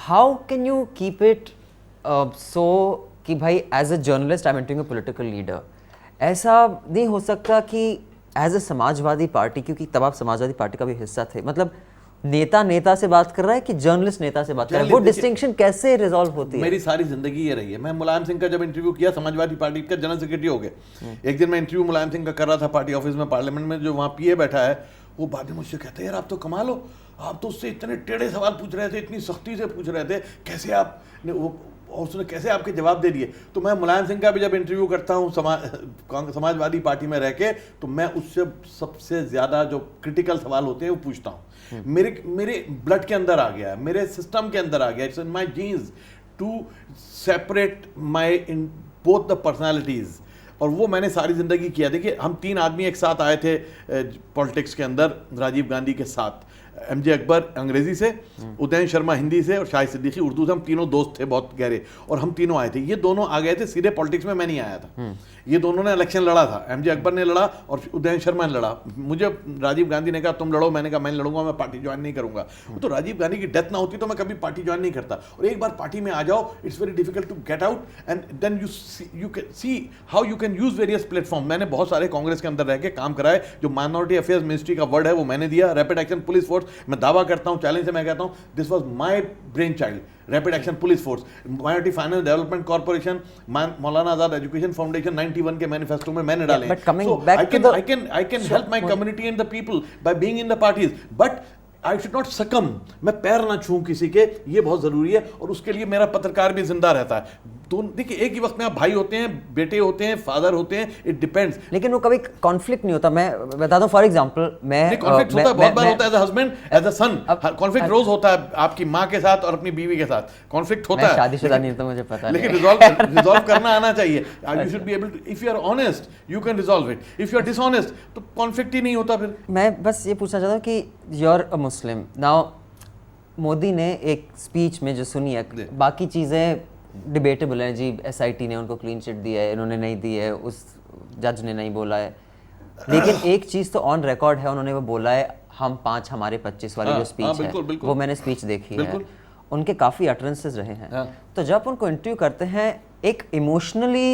how can you keep it so कि भाई as a journalist I'm interviewing a political leader, ऐसा नहीं हो सकता कि as a समाजवादी पार्टी, क्योंकि तब आप समाजवादी पार्टी का भी हिस्सा थे, मतलब नेता से बात कर रहा है कि जर्नलिस्ट नेता से बात कर रहा है, वो डिस्टिंक्शन कैसे रिजॉल्व होती है? मेरी सारी जिंदगी ये रही है। मैं मुलायम सिंह का जब इंटरव्यू किया, समाजवादी पार्टी का जनरल सेक्रेटरी हो गए, एक दिन मैं इंटरव्यू मुलायम सिंह का कर रहा था पार्टी ऑफिस में, पार्लियामेंट में, जो वहाँ पीए बैठा है वो बाद में मुझसे कहते हैं यार आप तो कमाल हो, आप तो उससे इतने टेढ़े सवाल पूछ रहे थे, इतनी सख्ती से पूछ रहे थे, कैसे आपने वो, और उसने कैसे आपके जवाब दे दिए। तो मैं मुलायम सिंह का भी जब इंटरव्यू करता हूँ समाजवादी पार्टी में रह के, तो मैं उससे सबसे ज़्यादा जो क्रिटिकल सवाल होते हैं वो पूछता हूँ। मेरे ब्लड के अंदर आ गया, मेरे सिस्टम के अंदर आ गया, it's in my genes to separate my in both the personalities, और वो मैंने सारी ज़िंदगी किया। देखिए हम 3 आदमी एक साथ आए थे पॉलिटिक्स के अंदर, राजीव गांधी के साथ, एमजे अकबर अंग्रेजी से, उदयन शर्मा हिंदी से और शाहिद सिद्दीकी उर्दू से। हम तीनों दोस्त थे बहुत गहरे, और हम तीनों आए थे। ये दोनों आ गए थे सीधे पॉलिटिक्स में, मैं नहीं आया था। ये दोनों ने इलेक्शन लड़ा था, एमजे अकबर ने लड़ा और उदयन शर्मा ने लड़ा। मुझे राजीव गांधी ने कहा तुम लड़ो, मैंने कहा मैं लड़ूंगा, मैं पार्टी ज्वाइन नहीं करूंगा। तो राजीव गांधी की डेथ ना होती तो मैं कभी पार्टी ज्वाइन नहीं करता। और एक बार पार्टी में आ जाओ, it's very difficult to get out, and then you can see how you can use various platform. मैंने बहुत सारे कांग्रेस के अंदर रह के काम कराए, जो माइनॉरिटी अफेयर्स मिनिस्ट्री का वर्ड है वो मैंने दिया, रैपिड एक्शन पुलिस फोर्स, मैं दावा करता हूं, चैलेंज से मैं कहता हूं, this was my brain child, rapid action police force, minority finance development corporation, Maulana Azad education foundation 91 के मैनिफेस्टो में मैंने डाले। I can help my community and the people by being in the parties, but I should not succumb. मैं पैर ना छूं किसी के, ये बहुत जरूरी है, और उसके लिए मेरा पत्रकार भी जिंदा रहता है। दोनों देखिए, एक ही वक्त में आप भाई होते हैं, बेटे होते हैं, फादर होते हैं, इट डिपेंड्स। लेकिन वो कभी कॉन्फ्लिक्ट नहीं होता। मैं बताता हूँ, फॉर एग्जांपल मैं कॉन्फ्लिक्ट होता है, बहुत बार होता है, as a husband, as a son, conflict रोज होता है आपकी माँ के साथ और अपनी बीवी के साथ कॉन्फ्लिक्ट होता है। शादीशुदा नहीं तो मुझे पता लेकिन रिजॉल्व करना आना चाहिए। You should be able to, if you are honest you can resolve it, if you are dishonest तो कॉन्फ्लिक्ट ही नहीं होता। फिर मैं बस ये पूछना चाहता हूँ कि you are a Muslim now, Modi ने एक स्पीच में जो सुनी है, बाकी चीज़ें डिबेटेबल हैं जी, एसआईटी ने उनको क्लीन चिट दिया है, इन्होंने नहीं दी है, उस जज ने नहीं बोला है, लेकिन एक चीज़ तो ऑन रिकॉर्ड है, उन्होंने वो बोला है हम 5 हमारे 25 वाली जो स्पीच है, वो मैंने स्पीच देखी है, उनके काफ़ी अटरेंसेस रहे हैं। तो जब उनको इंटरव्यू करते हैं, एक इमोशनली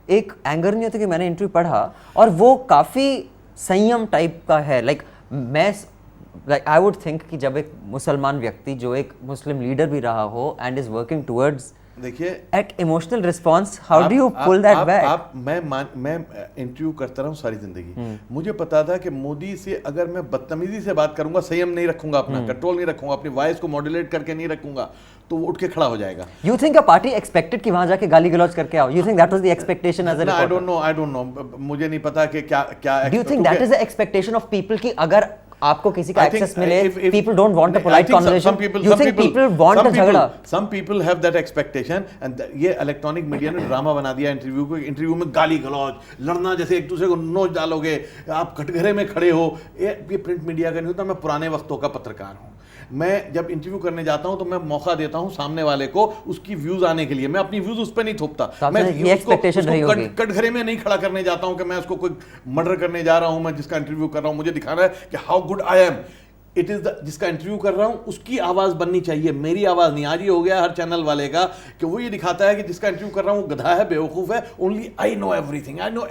एक एंगर नहीं होता कि मैंने इंटरव्यू पढ़ा और वो काफ़ी संयम टाइप का है, मैं आई वुड थिंक कि जब एक मुसलमान व्यक्ति जो एक मुस्लिम लीडर भी रहा हो एंड इज वर्किंग टुवर्ड्स, देखिए at emotional response, how do you pull that back? मैं इंटरव्यू करता रहा हूँ सारी जिंदगी। मुझे पता था कि मोदी से अगर मैं बदतमीजी से बात करूंगा, संयम नहीं रखूंगा, अपना कंट्रोल नहीं रखूंगा, अपनी वॉइस को मॉड्यूलेट करके नहीं रखूंगा, तो वो उठ के खड़ा हो जाएगा। You think a party expected कि वहां जाके गाली गलौज करके आओ? You think that was the expectation as a reporter? I don't know, मुझे नहीं पता कि क्या do you think that is the expectation of people कि अगर आपको किसी का एक्सेस मिले, people don't want a polite conversation, you think people want a झगड़ा? Some people have that expectation, and ये इलेक्ट्रॉनिक मीडिया ने ड्रामा बना दिया इंटरव्यू को। इंटरव्यू में गाली गलौज, लड़ना, जैसे एक दूसरे को नोच डालोगे, आप कटघरे में खड़े हो, ये प्रिंट मीडिया का नहीं होता। मैं पुराने वक्तों का पत्रकार हूँ। मैं जब इंटरव्यू करने जाता हूँ तो मैं मौका देता हूँ सामने वाले को उसकी व्यूज आने के लिए, मैं अपनी व्यूज उस पर नहीं थोपता। मैं उसको कटघरे में नहीं खड़ा करने जाता हूँ कि मैं उसको कोई मर्डर करने जा रहा हूँ, मैं जिसका इंटरव्यू कर रहा हूँ मुझे दिखाना है कि how good I am. It is जिसका इंटरव्यू कर रहा हूं उसकी आवाज बननी चाहिए, मेरी आवाज नहीं। आज ये हो गया हर चैनल वाले का कि वो ये दिखाता है कि जिसका इंटरव्यू कर रहा हूं गधा है, बेवकूफ है, only I know everything, I know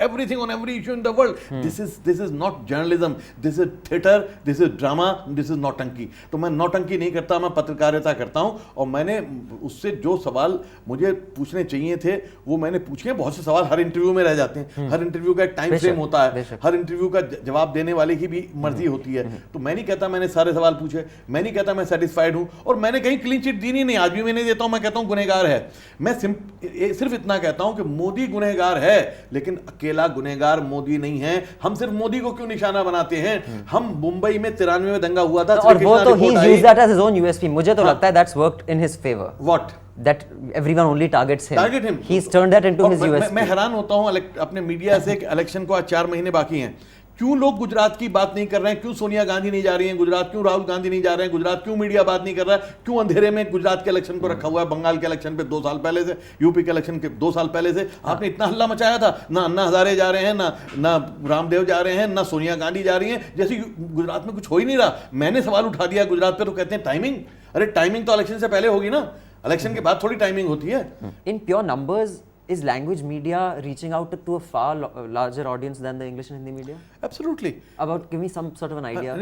everything on every issue in the world. This is not journalism, this is theater, this is drama, this is नौटंकी. तो मैं नौटंकी नहीं करता, मैं पत्रकारिता करता हूं, और मैंने उससे जो सवाल मुझे पूछने चाहिए थे वो मैंने पूछे. बहुत से सवाल हर इंटरव्यू में रह जाते हैं, हर इंटरव्यू का एक टाइम फ्रेम होता है, हर इंटरव्यू का जवाब देने वाले की भी मर्जी होती है. तो मैं नहीं कहता मैंने सारे सवाल पूछे, मैं नहीं कहता मैं सेटिस्फाइड हूं, और मैंने कहीं क्लीन चिट दी नहीं, आज भी मैं नहीं देता हूं. मैं कहता हूं गुनहगार है. मैं सिर्फ इतना कहता हूं कि मोदी गुनहगार है, लेकिन अकेला गुनहगार मोदी नहीं है. हम सिर्फ मोदी को क्यों निशाना बनाते हैं? हम मुंबई में 93 में दंगा हुआ था, और वो तो he used that as his own USP. मुझे तो लगता है that's worked in his favor. What? That everyone only targets him. Target him. He's turned that into his USP. मैं हैरान होता हूं अपने मीडिया से कि इलेक्शन को आज 4 महीने बाकी हैं, क्यों लोग गुजरात की बात नहीं कर रहे हैं? क्यों सोनिया गांधी नहीं जा रही हैं गुजरात? क्यों राहुल गांधी नहीं जा रहे हैं गुजरात? क्यों मीडिया बात नहीं कर रहा है? क्यों अंधेरे में गुजरात के इलेक्शन को रखा हुआ है? बंगाल के इलेक्शन पे 2 साल पहले से, यूपी के इलेक्शन के 2 साल पहले से आपने इतना हल्ला मचाया था. ना अन्ना हजारे जा रहे हैं, ना रामदेव जा रहे हैं, ना सोनिया गांधी जा रही हैं, जैसे गुजरात में कुछ हो ही नहीं रहा. मैंने सवाल उठा दिया गुजरात पे, तो कहते हैं टाइमिंग. अरे टाइमिंग तो इलेक्शन से पहले होगी ना, इलेक्शन के बाद थोड़ी टाइमिंग होती है. In pure numbers, is language media reaching out to a far larger audience than the English and Hindi media? Absolutely. About give me some sort of an idea.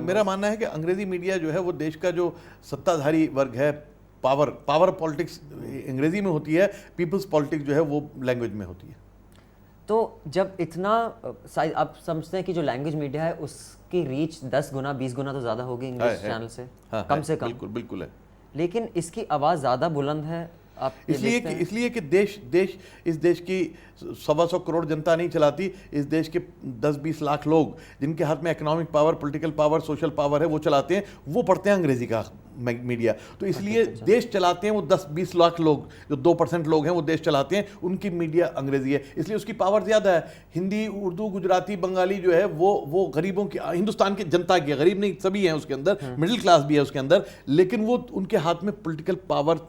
मेरा मानना है कि अंग्रेजी मीडिया जो है वो देश का जो सत्ताधारी वर्ग है, पावर पॉलिटिक्स अंग्रेजी में होती है, पीपल्स पॉलिटिक्स जो है वो लैंग्वेज में होती है. तो जब इतना आप समझते हैं कि जो लैंग्वेज मीडिया है उसकी रीच 10 गुना 20 गुना तो ज़्यादा होगी इंग्लिश चैनल से, कम से कम. बिल्कुल है. लेकिन इसकी आवाज़ ज़्यादा बुलंद है. आप इसलिए कि इस देश की 125 करोड़ जनता नहीं चलाती. इस देश के 10-20 लाख लोग जिनके हाथ में economic power, political power, social power है, वो चलाते हैं, वो पढ़ते हैं अंग्रेजी का मीडिया. तो इसलिए देश चलाते हैं वो 10-20 लाख लोग, जो 2% लोग हैं वो देश चलाते हैं, उनकी मीडिया अंग्रेजी है, इसलिए उसकी पावर ज़्यादा है. हिंदी, उर्दू, गुजराती, बंगाली जो है वो गरीबों की, हिंदुस्तान की जनता की, गरीब नहीं सभी हैं उसके अंदर, मिडिल क्लास भी है उसके अंदर, लेकिन वो उनके हाथ में पॉलिटिकल पावर,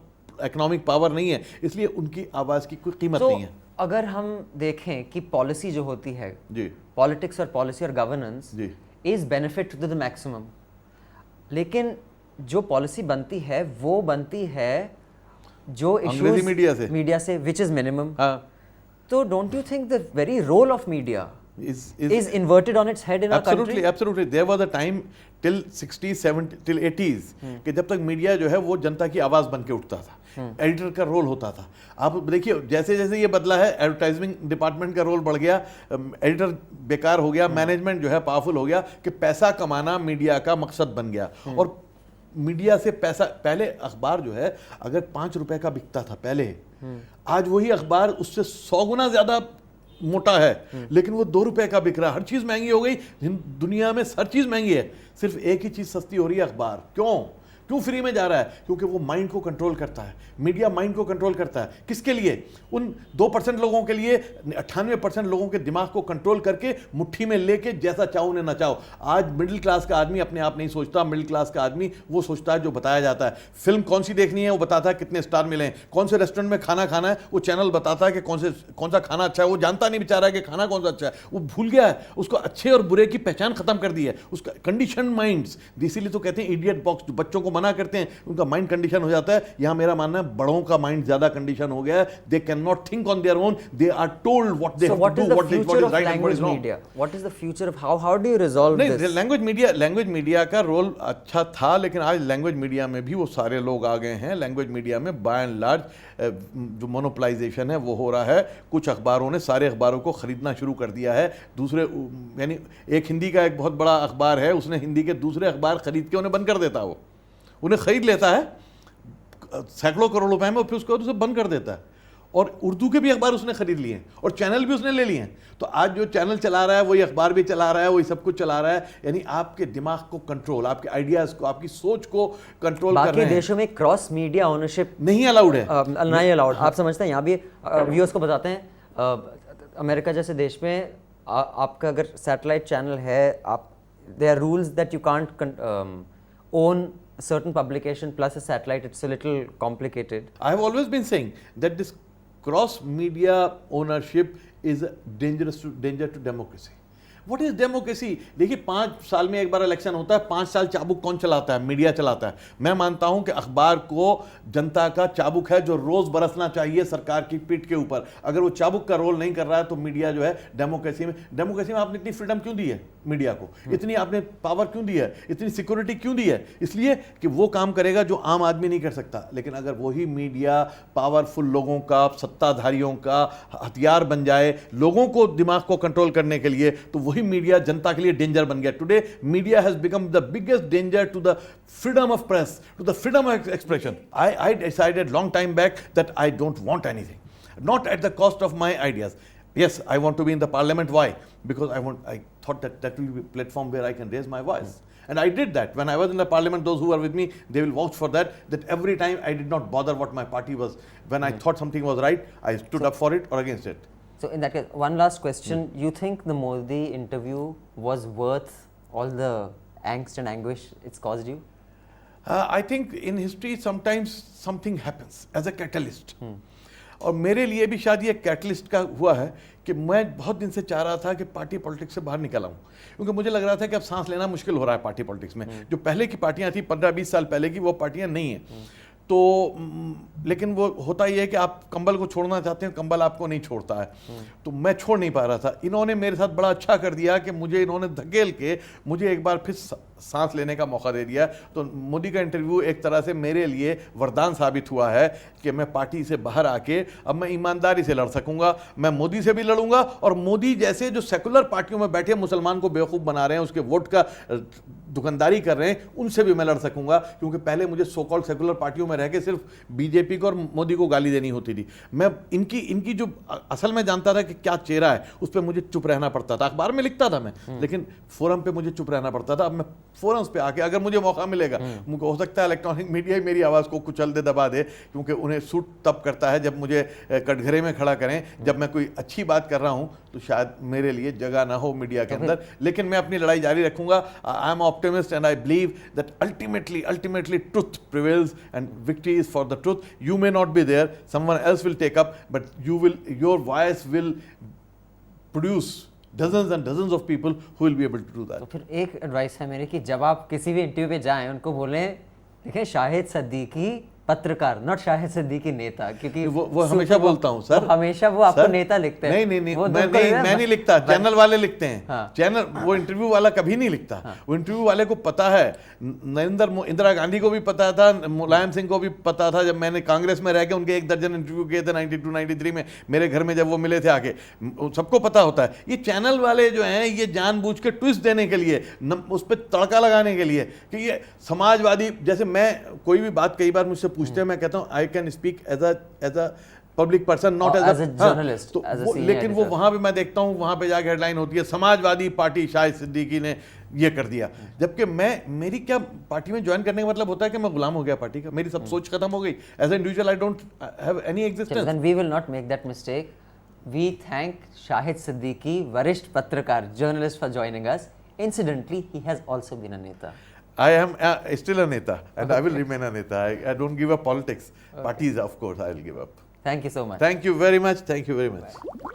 इकोनॉमिक पावर नहीं है, इसलिए उनकी आवाज़ की कोई कीमत नहीं है. अगर हम देखें कि पॉलिसी जो होती है जी, पॉलिटिक्स और पॉलिसी और governance is benefit to the maximum, लेकिन जो पॉलिसी बनती है वो बनती है जो इश्यूज मीडिया से विच इज मिनिमम. तो don't you think the very role of media is inverted on its head in our country? Absolutely. There was a time till 60s, 70s, till 80s कि जब तक media जो है वो जनता की आवाज़ बन के उठता था, एडिटर का रोल होता था. आप देखिए जैसे जैसे ये बदला है, एडवर्टाइजिंग डिपार्टमेंट का रोल बढ़ गया, एडिटर बेकार हो गया, मैनेजमेंट जो है पावरफुल हो गया, कि पैसा कमाना मीडिया का मकसद बन गया. और मीडिया से पैसा, पहले अखबार जो है अगर 5 रुपए का बिकता था पहले, आज वही अखबार उससे 100 गुना ज़्यादा मोटा है, लेकिन वो 2 रुपए का बिक रहा है. हर चीज़ महंगी हो गई दुनिया में, हर चीज़ महंगी है, सिर्फ एक ही चीज़ सस्ती हो रही है, अखबार. क्यों फ्री में जा रहा है? क्योंकि वो माइंड को कंट्रोल करता है. मीडिया माइंड को कंट्रोल करता है. किसके लिए? उन 2% लोगों के लिए. 98% लोगों के दिमाग को कंट्रोल करके मुट्ठी में लेके जैसा चाहो उन्हें नचाओ. आज मिडिल क्लास का आदमी अपने आप नहीं सोचता. मिडिल क्लास का आदमी वो सोचता है जो बताया जाता है. फिल्म कौन सी देखनी है वो बताता है कितने स्टार मिले हैं. कौन से रेस्टोरेंट में खाना खाना है वो चैनल बताता है कि कौन सा खाना अच्छा है. वो जानता नहीं बेचारा कि खाना कौन सा अच्छा है, वो भूल गया है. उसको अच्छे और बुरे की पहचान खत्म कर दी है. उसका कंडीशन माइंड्स, इसीलिए तो कहते हैं इडियट बॉक्स. जो बच्चों को मना करते हैं उनका माइंड कंडीशन हो जाता है. यहां मेरा मानना है बड़ों का माइंड ज्यादा कंडीशन हो गया है. They can not think on their own. They are told what they have to do, what is right and what is wrong. What is the future of how do you resolve this? Language media का role अच्छा था, लेकिन आज language media में भी वो सारे लोग आ गए हैं. लैंग्वेज मीडिया में बाय एंड लार्ज जो मोनोपलाइजेशन है वो हो रहा है. कुछ अखबारों ने सारे अखबारों को खरीदना शुरू कर दिया है. दूसरे, यानी एक हिंदी का एक बहुत बड़ा अखबार है, उसने हिंदी के दूसरे अखबार खरीद के उन्हें बंद कर देता. वो उन्हें खरीद लेता है सैकड़ों करोड़ रुपए में, फिर उसको बंद कर देता है. और उर्दू के भी अखबार उसने खरीद लिए हैं और चैनल भी उसने ले लिए हैं. तो आज जो चैनल चला रहा है वही अखबार भी चला रहा है, वही सब कुछ चला रहा है. यानी आपके दिमाग को कंट्रोल, आपके आइडियाज को, आपकी सोच को कंट्रोल कर रहे हैं. बाकी देशों में क्रॉस मीडिया ओनरशिप नहीं अलाउड है. नहीं अलाउड. आप समझते हैं यहाँ भी व्यूअर्स को बताते हैं, अमेरिका जैसे देश में आपका अगर सैटेलाइट चैनल है, आप there are rules that you can't own certain publication plus a satellite. It's a little complicated. I have always been saying that this cross media ownership is a danger to democracy. What is democracy? देखिए 5 साल में एक बार election होता है, 5 साल चाबुक कौन चलाता है? मीडिया चलाता है। मैं मानता हूं कि अखबार को जनता का चाबुक है जो रोज बरसना चाहिए सरकार की पीठ के ऊपर। अगर वो चाबुक का रोल नहीं कर रहा है तो मीडिया जो है डेमोक्रेसी में आपने इतनी फ्रीडम क्यों दी है मीडिया को? इतनी आपने पावर क्यों दी है? इतनी सिक्योरिटी क्यों दी है? इसलिए कि वो काम करेगा जो आम आदमी नहीं कर सकता। लेकिन अगर वही मीडिया पावरफुल लोगों का, सत्ताधारियों का हथियार बन जाए लोगों को दिमाग को कंट्रोल करने के लिए, तो वही मीडिया जनता के लिए डेंजर बन गया। Today media has become the biggest danger to the freedom of press, to the freedom of expression. I decided long time back that I don't want anything, not at the cost of my ideas. Yes, I want to be in the parliament. Why? Because I thought that will be a platform where I can raise my voice. And I did that. When I was in the parliament, those who were with me, they will vouch for that every time I did not bother what my party was. When I thought something was right, I stood up for it or against it. So in that case, one last question. You think the Modi interview was worth all the angst and anguish it's caused you? I think in history sometimes something happens as a catalyst. और मेरे लिए भी शायद ये catalyst का हुआ है कि मैं बहुत दिन से चाह रहा था कि पार्टी पॉलिटिक्स से बाहर निकल आऊँ, क्योंकि मुझे लग रहा था कि अब सांस लेना मुश्किल हो रहा है पार्टी पॉलिटिक्स में। जो पहले की पार्टियां थी 15-20 साल पहले की, वो पार्टियां नहीं हैं। तो लेकिन वो होता ही है कि आप कंबल को छोड़ना चाहते हैं, कंबल आपको नहीं छोड़ता है। तो मैं छोड़ नहीं पा रहा था। इन्होंने मेरे साथ बड़ा अच्छा कर दिया कि मुझे इन्होंने धकेल के मुझे एक बार फिर सांस लेने का मौका दे दिया। तो मोदी का इंटरव्यू एक तरह से मेरे लिए वरदान साबित हुआ है कि मैं पार्टी से बाहर आके अब मैं ईमानदारी से लड़ सकूंगा। मैं मोदी से भी लड़ूंगा और मोदी जैसे जो सेकुलर पार्टियों में बैठे मुसलमान को बेवकूफ़ बना रहे हैं, उसके वोट का दुकानदारी कर रहे हैं, उनसे भी मैं लड़ सकूंगा। क्योंकि पहले मुझे सो कॉल्ड सेकुलर पार्टियों में रह के सिर्फ बीजेपी को और मोदी को गाली देनी होती थी। मैं इनकी जो असल में जानता था कि क्या चेहरा है, उस पर मुझे चुप रहना पड़ता था। अखबार में लिखता था मैं, लेकिन फोरम पे मुझे चुप रहना पड़ता था। अब मैं फोरम्स पे आके अगर मुझे मौका मिलेगा, मुझे हो सकता है इलेक्ट्रॉनिक मीडिया ही मेरी आवाज़ को कुचल दे, दबा दे, क्योंकि उन्हें सूट तब करता है जब मुझे कटघरे में खड़ा करें। जब मैं कोई अच्छी बात कर रहा हूं तो शायद मेरे लिए जगह ना हो मीडिया के अंदर, लेकिन मैं अपनी लड़ाई जारी रखूंगा। I am optimist and I believe that ultimately truth prevails and victory is for the truth. You may not be there, someone else will take up, but your voice will produce dozens and dozens of people who will be able to do that. तो फिर एक advice है मेरी कि जब आप किसी भी इंटरव्यू पे जाएं उनको बोलें, देखिए शाहिद सिद्दीकी पत्रकार, नॉट शाहिद सिद्दीकी नेता, क्योंकि वो हमेशा बोलता हूं सर, हमेशा वो आपको नेता लिखते हैं। नहीं मैं नहीं लिखता, चैनल वाले लिखते हैं। हाँ। चैनल वो इंटरव्यू वाला कभी नहीं लिखता। हाँ। वो इंटरव्यू वाले को पता है, इंदिरा गांधी को भी पता था, मुलायम सिंह को भी पता था। जब मैंने कांग्रेस में रह के उनके 1 दर्जन इंटरव्यू किए थे 92-93 में, मेरे घर में जब वो मिले थे आके, सबको पता होता है। ये चैनल वाले जो हैं ये जानबूझ के ट्विस्ट देने के लिए, उस पर तड़का लगाने के लिए कि ये समाजवादी, जैसे मैं कोई भी बात कई बार मुझसे पूछते हैं, मैं कहता हूं I can speak as a public person, not as a journalist. तो लेकिन वो वहां पे मैं देखता हूं, वहां पे जाके हेडलाइन होती है समाजवादी पार्टी शाहिद सिद्दीकी ने ये कर दिया। जबकि मेरी क्या पार्टी में ज्वाइन करने का मतलब होता है कि मैं गुलाम हो गया पार्टी का, मेरी सब सोच खत्म हो गई। As an individual I don't have any existence. Then we will not make that mistake. We thank Shahid Siddiqui, वरिष्ठ पत्रकार, journalist, for joining us. Incidentally, he has also been a neta. I am still a neta, and I will remain a neta. I don't give up politics. Okay. Parties, of course, I will give up. Thank you so much. Thank you very much. Thank you very much. Bye.